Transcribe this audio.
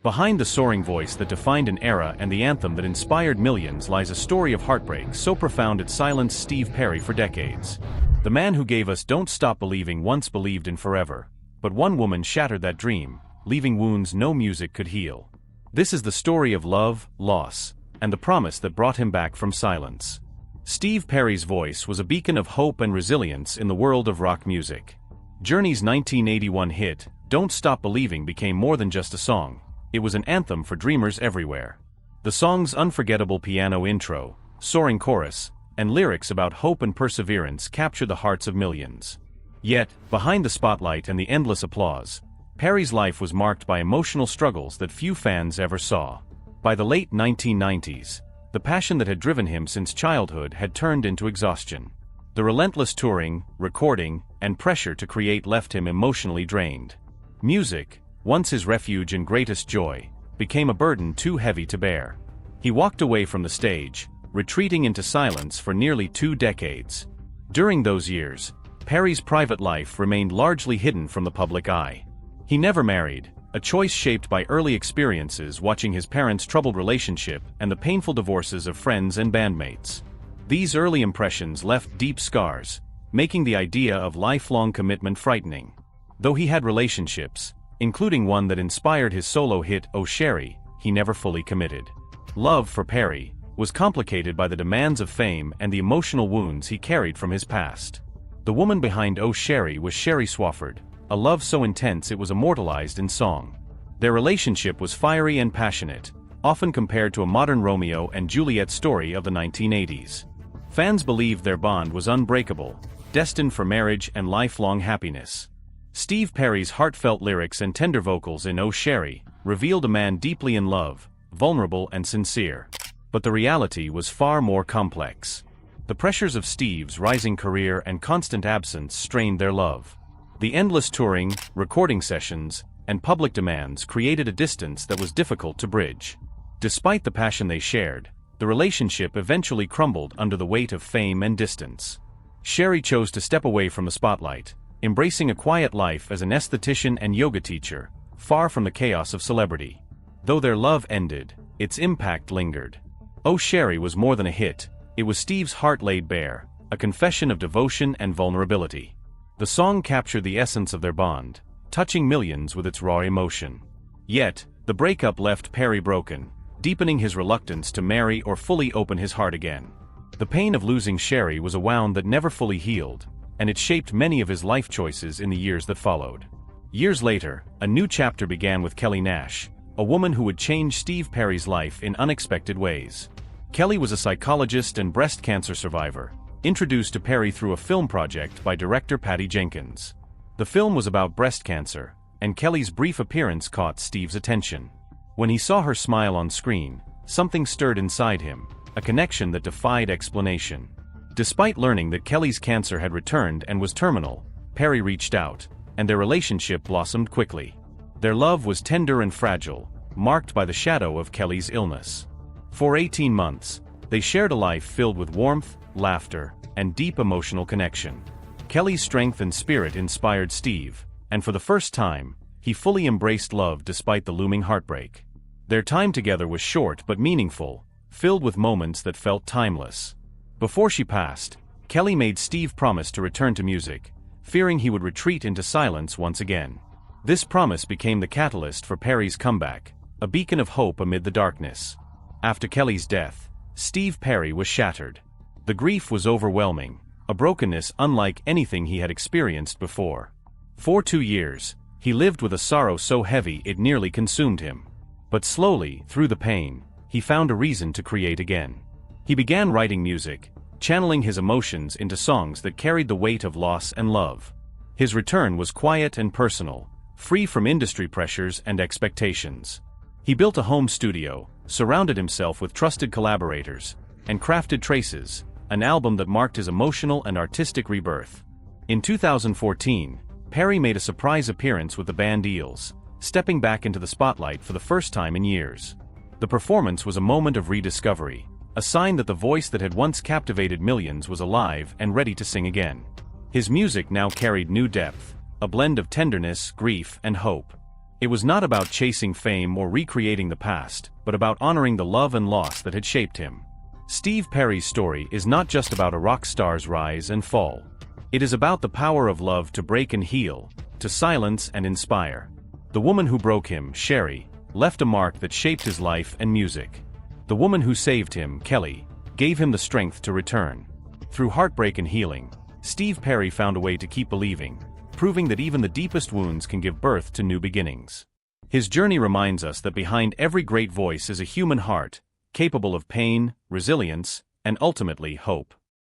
Behind the soaring voice that defined an era and the anthem that inspired millions lies a story of heartbreak so profound it silenced Steve Perry for decades. The man who gave us "Don't Stop Believing" once believed in forever. But one woman shattered that dream, leaving wounds no music could heal. This is the story of love, loss, and the promise that brought him back from silence. Steve Perry's voice was a beacon of hope and resilience in the world of rock music. Journey's 1981 hit, "Don't Stop Believing," became more than just a song. It was an anthem for dreamers everywhere. The song's unforgettable piano intro, soaring chorus, and lyrics about hope and perseverance captured the hearts of millions. Yet, behind the spotlight and the endless applause, Perry's life was marked by emotional struggles that few fans ever saw. By the late 1990s, the passion that had driven him since childhood had turned into exhaustion. The relentless touring, recording, and pressure to create left him emotionally drained. Music, once his refuge and greatest joy, became a burden too heavy to bear. He walked away from the stage, retreating into silence for nearly 2 decades. During those years, Perry's private life remained largely hidden from the public eye. He never married, a choice shaped by early experiences watching his parents' troubled relationship and the painful divorces of friends and bandmates. These early impressions left deep scars, making the idea of lifelong commitment frightening. Though he had relationships, including one that inspired his solo hit "Oh Sherrie," he never fully committed. Love for Perry was complicated by the demands of fame and the emotional wounds he carried from his past. The woman behind "Oh Sherrie" was Sherrie Swafford, a love so intense it was immortalized in song. Their relationship was fiery and passionate, often compared to a modern Romeo and Juliet story of the 1980s. Fans believed their bond was unbreakable, destined for marriage and lifelong happiness. Steve Perry's heartfelt lyrics and tender vocals in "Oh Sherrie" revealed a man deeply in love, vulnerable and sincere. But the reality was far more complex. The pressures of Steve's rising career and constant absence strained their love. The endless touring, recording sessions, and public demands created a distance that was difficult to bridge. Despite the passion they shared, the relationship eventually crumbled under the weight of fame and distance. Sherrie chose to step away from the spotlight, embracing a quiet life as an esthetician and yoga teacher, far from the chaos of celebrity. Though their love ended, its impact lingered. "Oh Sherrie" was more than a hit, it was Steve's heart laid bare, a confession of devotion and vulnerability. The song captured the essence of their bond, touching millions with its raw emotion. Yet, the breakup left Perry broken, deepening his reluctance to marry or fully open his heart again. The pain of losing Sherrie was a wound that never fully healed, and it shaped many of his life choices in the years that followed. Years later, a new chapter began with Kelly Nash, a woman who would change Steve Perry's life in unexpected ways. Kelly was a psychologist and breast cancer survivor, introduced to Perry through a film project by director Patty Jenkins. The film was about breast cancer, and Kelly's brief appearance caught Steve's attention. When he saw her smile on screen, something stirred inside him, a connection that defied explanation. Despite learning that Kelly's cancer had returned and was terminal, Perry reached out, and their relationship blossomed quickly. Their love was tender and fragile, marked by the shadow of Kelly's illness. For 18 months, they shared a life filled with warmth, laughter, and deep emotional connection. Kelly's strength and spirit inspired Steve, and for the first time, he fully embraced love despite the looming heartbreak. Their time together was short but meaningful, filled with moments that felt timeless. Before she passed, Kelly made Steve promise to return to music, fearing he would retreat into silence once again. This promise became the catalyst for Perry's comeback, a beacon of hope amid the darkness. After Kelly's death, Steve Perry was shattered. The grief was overwhelming, a brokenness unlike anything he had experienced before. For 2 years, he lived with a sorrow so heavy it nearly consumed him. But slowly, through the pain, he found a reason to create again. He began writing music, channeling his emotions into songs that carried the weight of loss and love. His return was quiet and personal, free from industry pressures and expectations. He built a home studio, surrounded himself with trusted collaborators, and crafted Traces, an album that marked his emotional and artistic rebirth. In 2014, Perry made a surprise appearance with the band Eels, stepping back into the spotlight for the first time in years. The performance was a moment of rediscovery, a sign that the voice that had once captivated millions was alive and ready to sing again. His music now carried new depth, a blend of tenderness, grief, and hope. It was not about chasing fame or recreating the past, but about honoring the love and loss that had shaped him. Steve Perry's story is not just about a rock star's rise and fall. It is about the power of love to break and heal, to silence and inspire. The woman who broke him, Sherrie, left a mark that shaped his life and music. The woman who saved him, Kelly, gave him the strength to return. Through heartbreak and healing, Steve Perry found a way to keep believing, proving that even the deepest wounds can give birth to new beginnings. His journey reminds us that behind every great voice is a human heart, capable of pain, resilience, and ultimately hope.